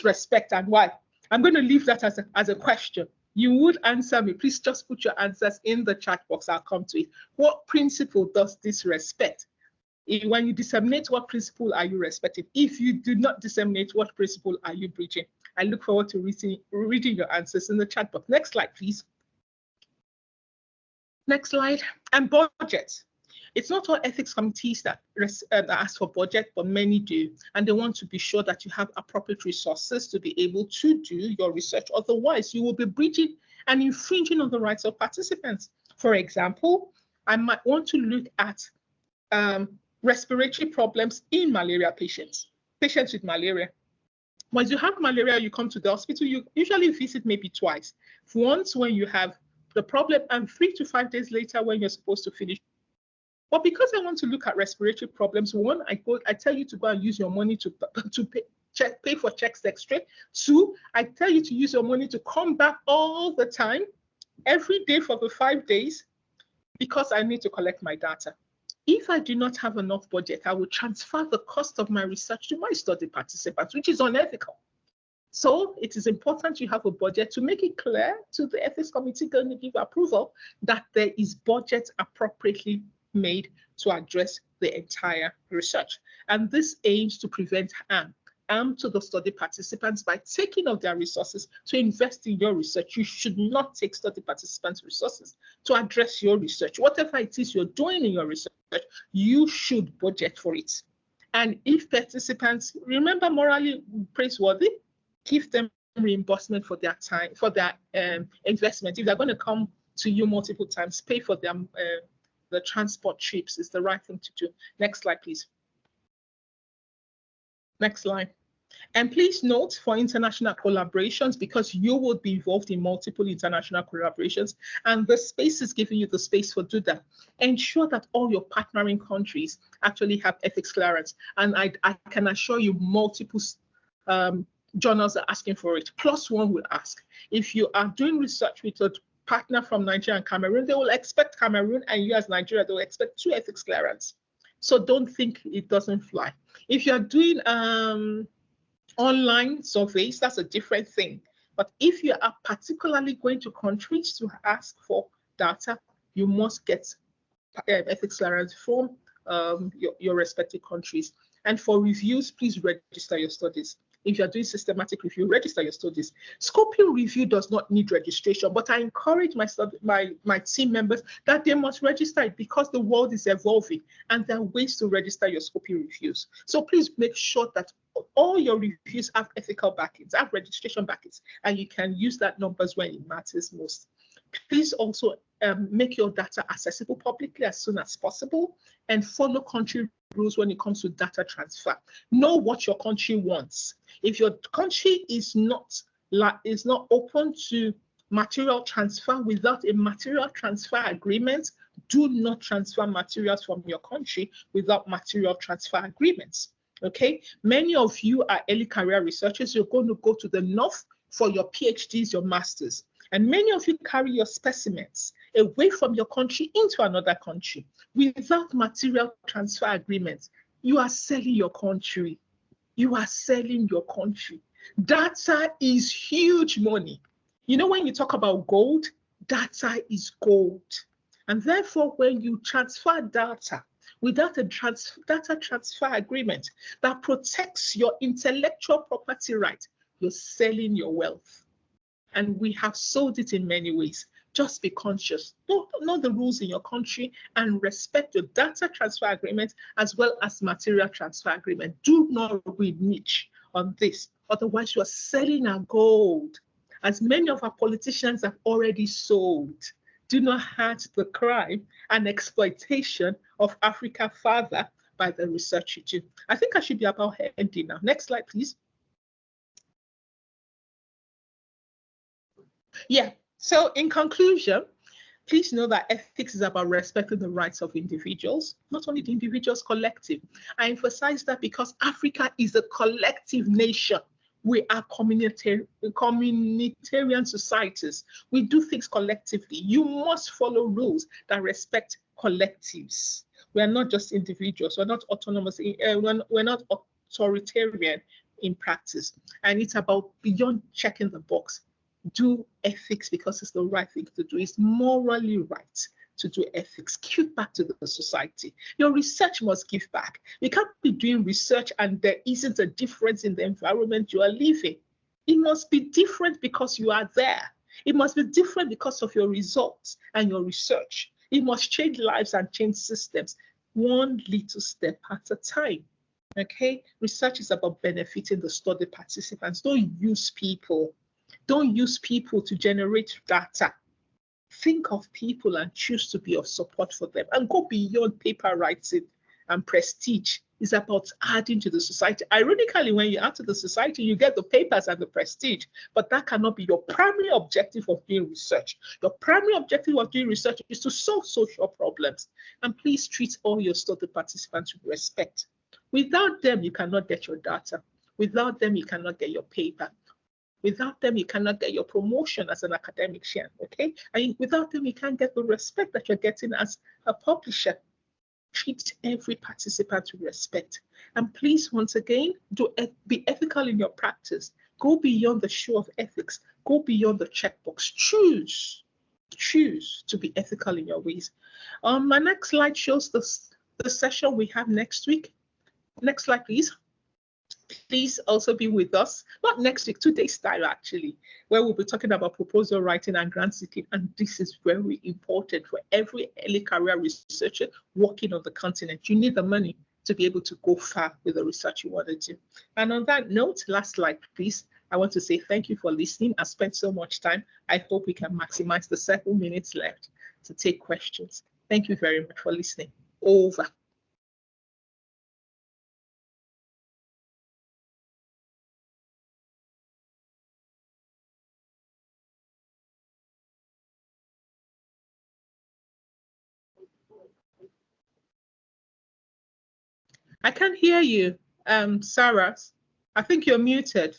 respect, and why? I'm going to leave that as a question. You would answer me. Please just put your answers in the chat box. I'll come to it. What principle does this respect? When you disseminate, what principle are you respecting? If you do not disseminate, what principle are you breaching? I look forward to reading your answers in the chat box. Next slide, please. Next slide. And budget. It's not all ethics committees that ask for budget, but many do. And they want to be sure that you have appropriate resources to be able to do your research. Otherwise, you will be breaching and infringing on the rights of participants. For example, I might want to look at respiratory problems in malaria patients with malaria. Once you have malaria, you come to the hospital, you usually visit maybe twice. Once when you have the problem and 3 to 5 days later when you're supposed to finish. But because I want to look at respiratory problems, one, I tell you to go and use your money to pay for checks X-ray. 2, I tell you to use your money to come back all the time, every day for the 5 days, because I need to collect my data. If I do not have enough budget, I will transfer the cost of my research to my study participants, which is unethical. So it is important you have a budget to make it clear to the ethics committee going to give approval that there is budget appropriately made to address the entire research. And this aims to prevent harm to the study participants by taking of their resources to invest in your research. You should not take study participants' resources to address your research. Whatever it is you're doing in your research, you should budget for it. And if participants, remember, morally praiseworthy, give them reimbursement for their time, for their investment. If they're going to come to you multiple times, pay for their the transport trips is the right thing to do. Next slide, please. Next slide. And please note for international collaborations, because you will be involved in multiple international collaborations, and the space is giving you the space for do that. Ensure that all your partnering countries actually have ethics clearance. And I can assure you multiple journals are asking for it. Plus one will ask. If you are doing research with a partner from Nigeria and Cameroon, they will expect Cameroon, and you as Nigeria, they will expect 2 ethics clearance. So don't think it doesn't fly. If you're doing online surveys, that's a different thing. But if you are particularly going to countries to ask for data, you must get ethics clearance from your respective countries. And for reviews, please register your studies. If you're doing systematic review, register your studies. Scoping review does not need registration, but I encourage my team members that they must register it, because the world is evolving and there are ways to register your scoping reviews. So please make sure that all your reviews have ethical backings, have registration backings, and you can use that numbers when it matters most. Please also make your data accessible publicly as soon as possible, and follow country rules when it comes to data transfer. Know what your country wants. If your country is not open to material transfer without a material transfer agreement, do not transfer materials from your country without material transfer agreements. Okay, many of you are early career researchers. You're going to go to the north for your PhDs, your masters. And many of you carry your specimens away from your country into another country without material transfer agreements. You are selling your country. You are selling your country. Data is huge money. You know, when you talk about gold, data is gold. And therefore, when you transfer data without a data transfer agreement that protects your intellectual property right, you're selling your wealth. And we have sold it in many ways. Just be conscious. Know the rules in your country and respect your data transfer agreement as well as material transfer agreement. Do not read niche on this. Otherwise, you are selling our gold, as many of our politicians have already sold. Do not hurt the crime and exploitation of Africa further by the research you do. I think I should be about ending now. Next slide, please. Yeah, so in conclusion, please know that ethics is about respecting the rights of individuals, not only the individuals, collective. I emphasize that because Africa is a collective nation. We are communitarian societies. We do things collectively. You must follow rules that respect collectives. We are not just individuals. We're not autonomous. We're not authoritarian in practice. And it's about beyond checking the box. Do ethics because it's the right thing to do. It's morally right to do ethics. Give back to the society. Your research must give back. You can't be doing research and there isn't a difference in the environment you are living. It must be different because you are there. It must be different because of your results and your research. It must change lives and change systems, one little step at a time. Okay? Research is about benefiting the study participants. Don't use people. Don't use people to generate data. Think of people and choose to be of support for them and go beyond paper writing and prestige. It's about adding to the society. Ironically, when you add to the society, you get the papers and the prestige, but that cannot be your primary objective of doing research. Your primary objective of doing research is to solve social problems. And please treat all your study participants with respect. Without them, you cannot get your data. Without them, you cannot get your paper. Without them, you cannot get your promotion as an academician, okay? And without them, you can't get the respect that you're getting as a publisher. Treat every participant with respect. And please, once again, be ethical in your practice. Go beyond the show of ethics. Go beyond the checkbox. Choose to be ethical in your ways. My next slide shows the session we have next week. Next slide, please. Please also be with us, not next week, 2 days time actually, where we'll be talking about proposal writing and grant seeking. And this is very important for every early career researcher working on the continent. You need the money to be able to go far with the research you want to do. And on that note, last slide, please. I want to say thank you for listening. I spent so much time. I hope we can maximize the 7 minutes left to take questions. Thank you very much for listening. Over. I can't hear you, Sarah. I think you're muted.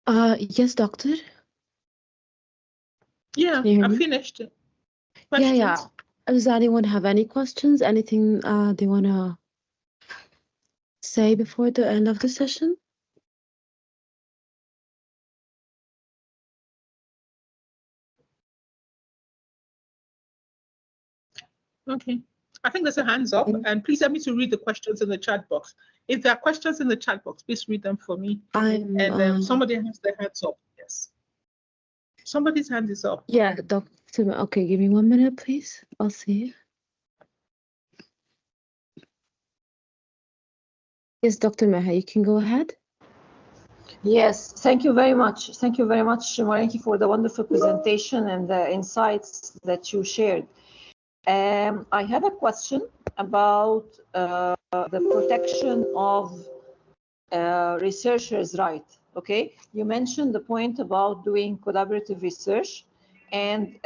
Yes, doctor. Yeah, I finished it. Questions? Yeah. Does anyone have any questions? Anything they want to say before the end of the session? Okay. I think there's a hands up, and please help me to read the questions in the chat box. If there are questions in the chat box, please read them for me. Somebody has their hands up. Yes. Somebody's hand is up. Yeah, Doctor. Okay, give me 1 minute, please. I'll see. Yes, Dr. Meha, you can go ahead. Yes, thank you very much. Thank you very much, Marenki, for the wonderful presentation and the insights that you shared. I have a question about the protection of researchers' rights. Okay, you mentioned the point about doing collaborative research, and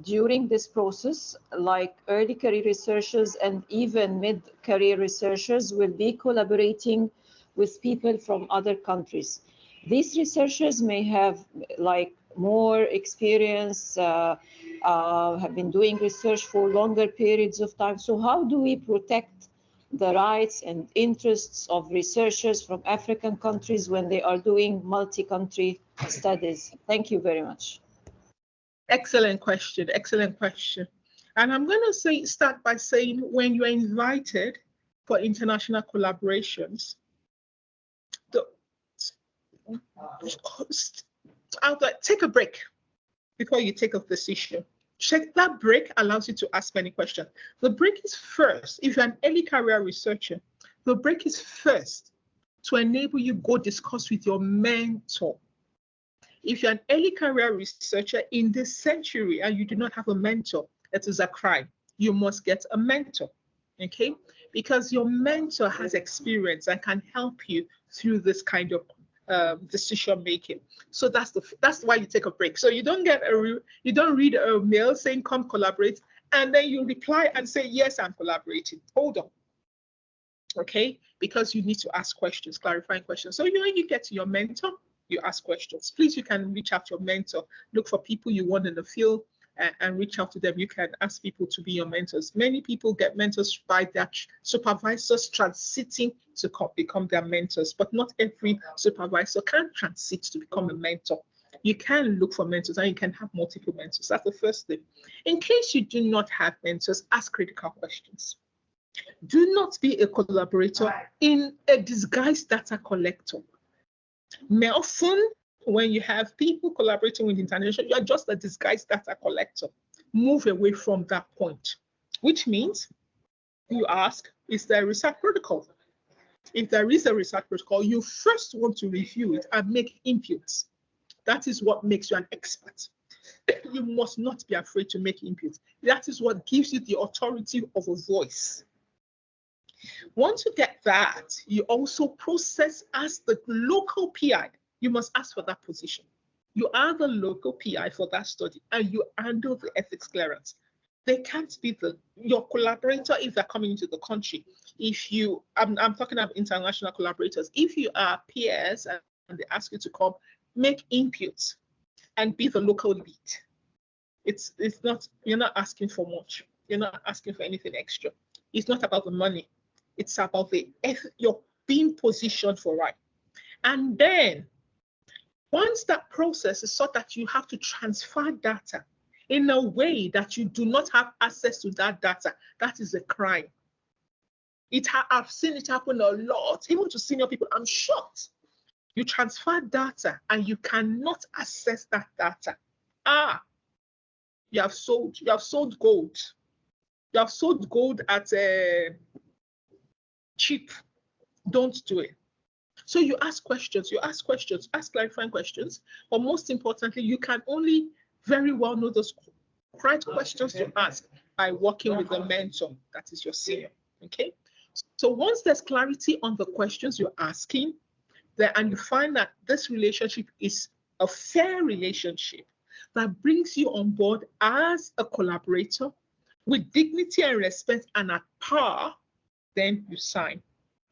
during this process, like early career researchers and even mid-career researchers will be collaborating with people from other countries. These researchers may have like more experience, have been doing research for longer periods of time. So how do we protect the rights and interests of researchers from African countries when they are doing multi-country studies? Thank you very much. Excellent question. Excellent question. And I'm going to start by saying, when you're invited for international collaborations, take a break before you take a decision. Check that break allows you to ask many questions. The break is first, if you're an early career researcher, the break is first to enable you go discuss with your mentor. If you're an early career researcher in this century and you do not have a mentor, it is a crime. You must get a mentor, okay? Because your mentor has experience and can help you through this kind of decision making. So that's why you take a break. So you don't read a mail saying come collaborate, and then you reply and say yes, I'm collaborating. Hold on, okay? Because you need to ask questions, clarifying questions. So when you get to your mentor, you ask questions. Please, you can reach out to your mentor. Look for people you want in the field and reach out to them. You can ask people to be your mentors. Many people get mentors by their supervisors transiting to become their mentors, but not every supervisor can transit to become a mentor. You can look for mentors and you can have multiple mentors. That's the first thing. In case you do not have mentors, ask critical questions. Do not be a collaborator in a disguised data collector. Often, when you have people collaborating with international, you are just a disguised data collector. Move away from that point, which means you ask, is there a research protocol? If there is a research protocol, you first want to review it and make inputs. That is what makes you an expert. You must not be afraid to make inputs. That is what gives you the authority of a voice. Once you get that, you also process as the local PI. You must ask for that position. You are the local PI for that study and you handle the ethics clearance. They can't be your collaborator if they're coming into the country. If I'm talking about international collaborators, if you are peers and they ask you to come, make inputs and be the local lead. It's not, you're not asking for much. You're not asking for anything extra. It's not about the money. It's about you're being positioned for right. And then once that process is such that you have to transfer data in a way that you do not have access to that data, that is a crime. I've seen it happen a lot, even to senior people. I'm shocked. You transfer data and you cannot access that data. You have sold gold. You have sold gold at cheap. Don't do it. So you ask questions, ask clarifying questions, but most importantly, you can only very well know those right questions to ask by working with the mentor, that is your senior, okay? So once there's clarity on the questions you're asking, and you find that this relationship is a fair relationship that brings you on board as a collaborator with dignity and respect and at par, then you sign,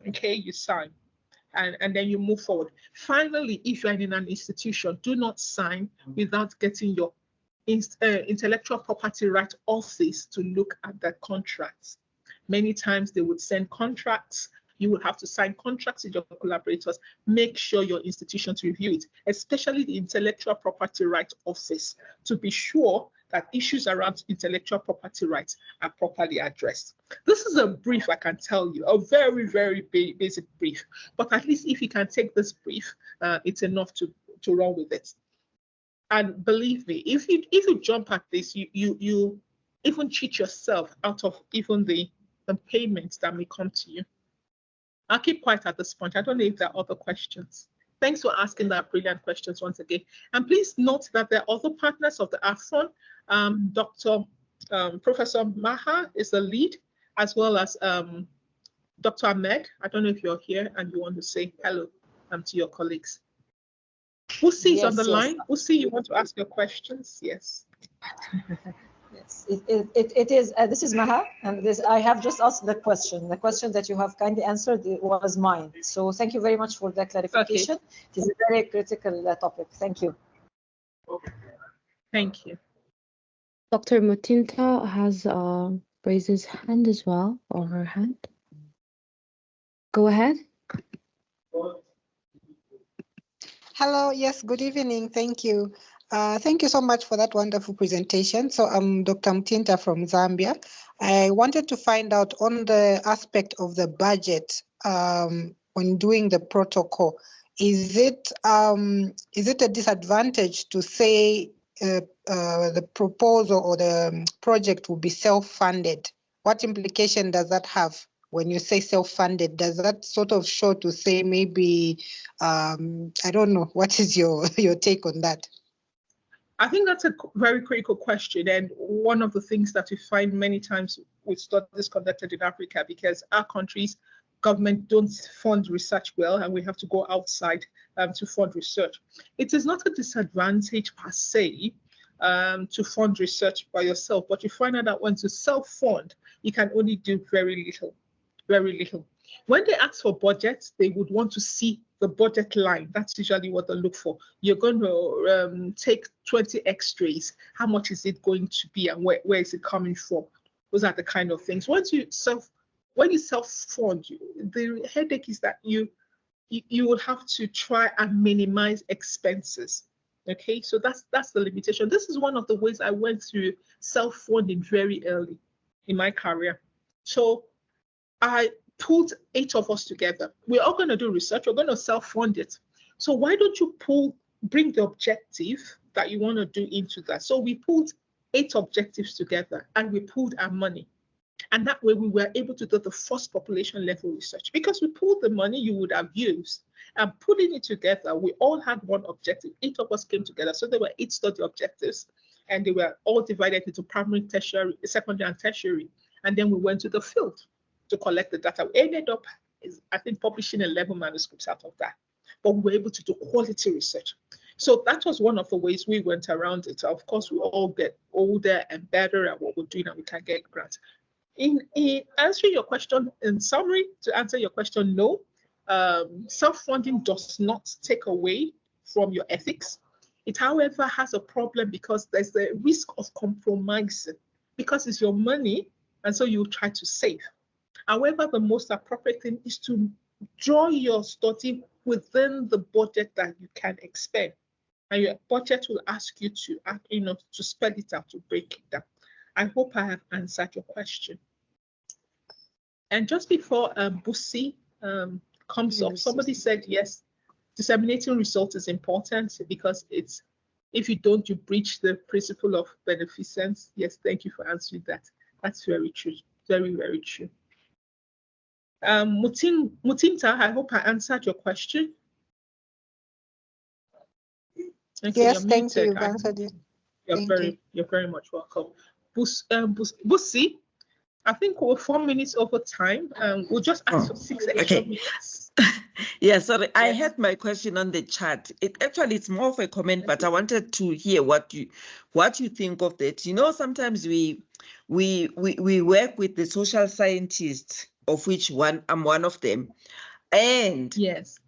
okay? You sign. And then you move forward. Finally, if you're in an institution, do not sign without getting your intellectual property right office to look at the contracts. Many times they would send contracts. You will have to sign contracts with your collaborators. Make sure your institution to review it, especially the intellectual property right office, to be sure that issues around intellectual property rights are properly addressed. This is a brief, I can tell you, a very, very basic brief. But at least if you can take this brief, it's enough to run with it. And believe me, if you jump at this, you even cheat yourself out of even the payments that may come to you. I'll keep quiet at this point. I don't know if there are other questions. Thanks for asking that brilliant questions once again. And please note that there are other partners of the AFRONE. Professor Maha is the lead, as well as Dr. Ahmed. I don't know if you're here and you want to say hello to your colleagues. Usi is on the line. Usi, you want to ask your questions? Yes. Yes, it is. This is Maha, and I have just asked the question. The question that you have kindly answered was mine. So thank you very much for the clarification. Okay. It is a very critical topic. Thank you. Thank you. Dr. Mutinta has raised his hand as well, or her hand. Go ahead. Hello, yes, good evening. Thank you. Thank you so much for that wonderful presentation. So I'm Dr. Mtinta from Zambia. I wanted to find out on the aspect of the budget when doing the protocol. Is it a disadvantage to say the proposal or the project will be self-funded? What implication does that have? When you say self-funded, does that sort of show to say maybe, I don't know, what is your take on that? I think that's a very critical question, and one of the things that we find many times with studies conducted in Africa, because our country's government don't fund research well, and we have to go outside to fund research. It is not a disadvantage per se to fund research by yourself, but you find out that when to self-fund, you can only do very little. Very little. When they ask for budgets, they would want to see the budget line. That's usually what they look for. You're going to take 20 x-rays. How much is it going to be, and where is it coming from? Those are the kind of things. When you self-fund, the headache is that you will have to try and minimize expenses. Okay, so that's the limitation. This is one of the ways I went through self-funding very early in my career. So I pulled 8 of us together. We're all going to do research. We're going to self-fund it. So why don't you bring the objective that you want to do into that? So we pulled 8 objectives together, and we pulled our money. And that way we were able to do the first population level research, because we pulled the money you would have used, and putting it together, we all had one objective. 8 of us came together. So there were 8 study objectives, and they were all divided into primary, tertiary, secondary, and tertiary. And then we went to the field to collect the data. We ended up, I think, publishing 11 manuscripts out of that. But we were able to do quality research. So that was one of the ways we went around it. Of course, we all get older and better at what we're doing, and we can get grants. In answering your question, in summary, to answer your question, no. Self-funding does not take away from your ethics. It, however, has a problem because there's the risk of compromising, because it's your money, and so you try to save. However, the most appropriate thing is to draw your study within the budget that you can expend, and your budget will ask you to, to spell it out, to break it down. I hope I have answered your question. And just before Busi comes up, somebody said yes, disseminating results is important because it's, if you don't, you breach the principle of beneficence. Yes, thank you for answering that. That's very true. Very, very true. Mutinta, I hope I answered your question. Okay, yes, thank you. You've answered it. You're very much welcome. Busi, I think we're 4 minutes over time. We'll just ask for 6 extra minutes. Yeah, sorry, I had my question on the chat. It's more of a comment, but I wanted to hear what you think of that. You know, sometimes we work with the social scientists, of which I'm one of them, and yes,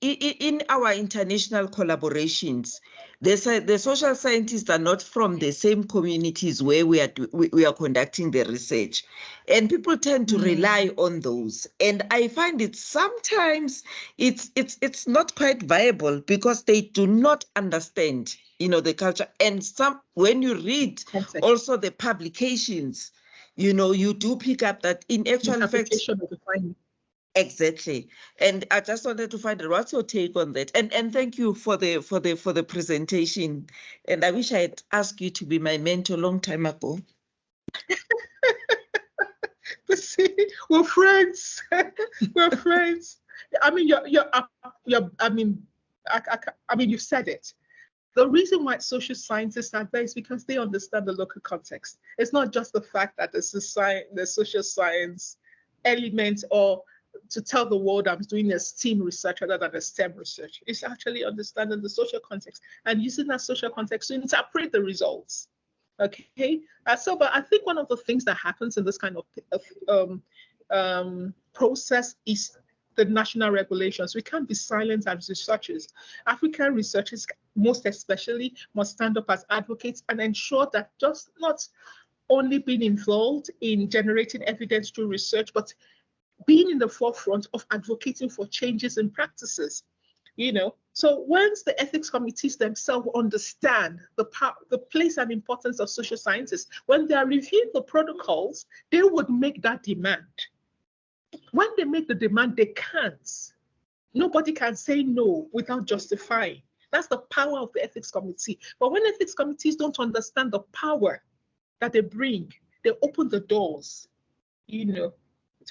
in our international collaborations, the social scientists are not from the same communities where we are conducting the research, and people tend to rely on those. And I find it sometimes it's not quite viable because they do not understand, the culture. And when you read also the publications, you do pick up that in actual fact. Exactly, and I just wanted to find out what's your take on that. And thank you for the presentation. And I wish I had asked you to be my mentor a long time ago. See, we're friends. We're friends. I mean, you've said it. The reason why social scientists are there is because they understand the local context. It's not just the fact that the social science element, or to tell the world I'm doing a STEAM research rather than a STEM research. It's actually understanding the social context and using that social context to interpret the results. Okay, but I think one of the things that happens in this kind of process is the national regulations. We can't be silent as researchers. African researchers, most especially, must stand up as advocates and ensure that just not only being involved in generating evidence through research, but being in the forefront of advocating for changes in practices. So once the ethics committees themselves understand the place and importance of social sciences, when they are reviewing the protocols, they would make that demand. When they make the demand, they can't. Nobody can say no without justifying. That's the power of the ethics committee. But when ethics committees don't understand the power that they bring, they open the doors,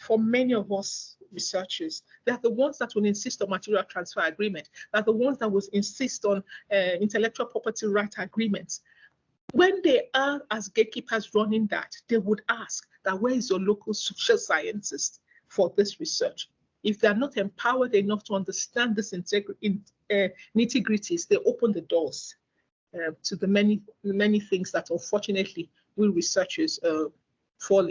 for many of us researchers. They're the ones that will insist on material transfer agreement. They're the ones that will insist on intellectual property right agreements. When they are as gatekeepers running that, they would ask that where is your local social scientist for this research? If they're not empowered enough to understand this nitty-gritties, they open the doors to the many things that unfortunately we researchers fall.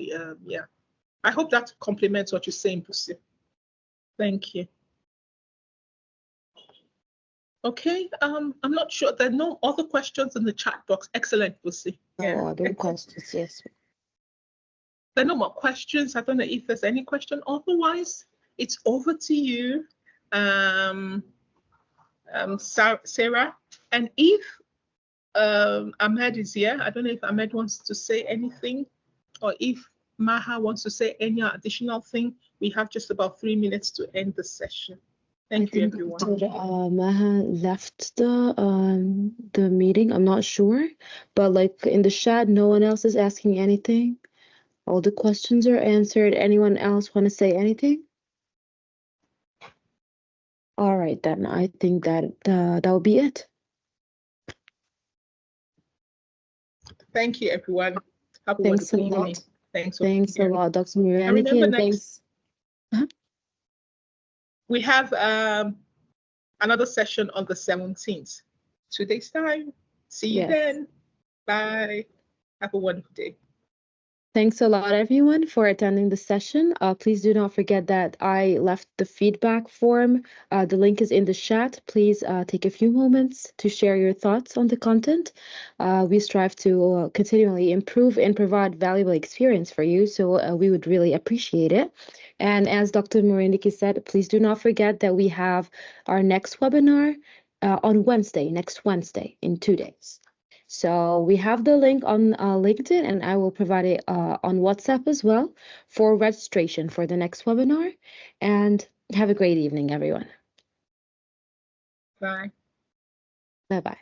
I hope that complements what you're saying, Pussy. Thank you. Okay, I'm not sure. There are no other questions in the chat box. Excellent, Pussy. No other questions, yes. There are no more questions. I don't know if there's any question. Otherwise, it's over to you, Sarah. And if Ahmed is here, I don't know if Ahmed wants to say anything, or if Maha wants to say any additional thing. We have just about 3 minutes to end the session. Thank you, everyone. Maha left the meeting. I'm not sure, but like in the chat, no one else is asking anything. All the questions are answered. Anyone else want to say anything? All right, then I think that will be it. Thank you, everyone. Have a Thanks wonderful evening. Thanks a lot, Dr. Mirianiki, and thanks. We have another session on the 17th. 2 days time. See you then. Bye. Have a wonderful day. Thanks a lot, everyone, for attending the session. Please do not forget that I left the feedback form. The link is in the chat. Please take a few moments to share your thoughts on the content. We strive to continually improve and provide valuable experience for you, so we would really appreciate it. And as Dr. Murindiki said, please do not forget that we have our next webinar on Wednesday, next Wednesday, in 2 days. So we have the link on LinkedIn, and I will provide it on WhatsApp as well for registration for the next webinar. And have a great evening, everyone. Bye. Bye-bye.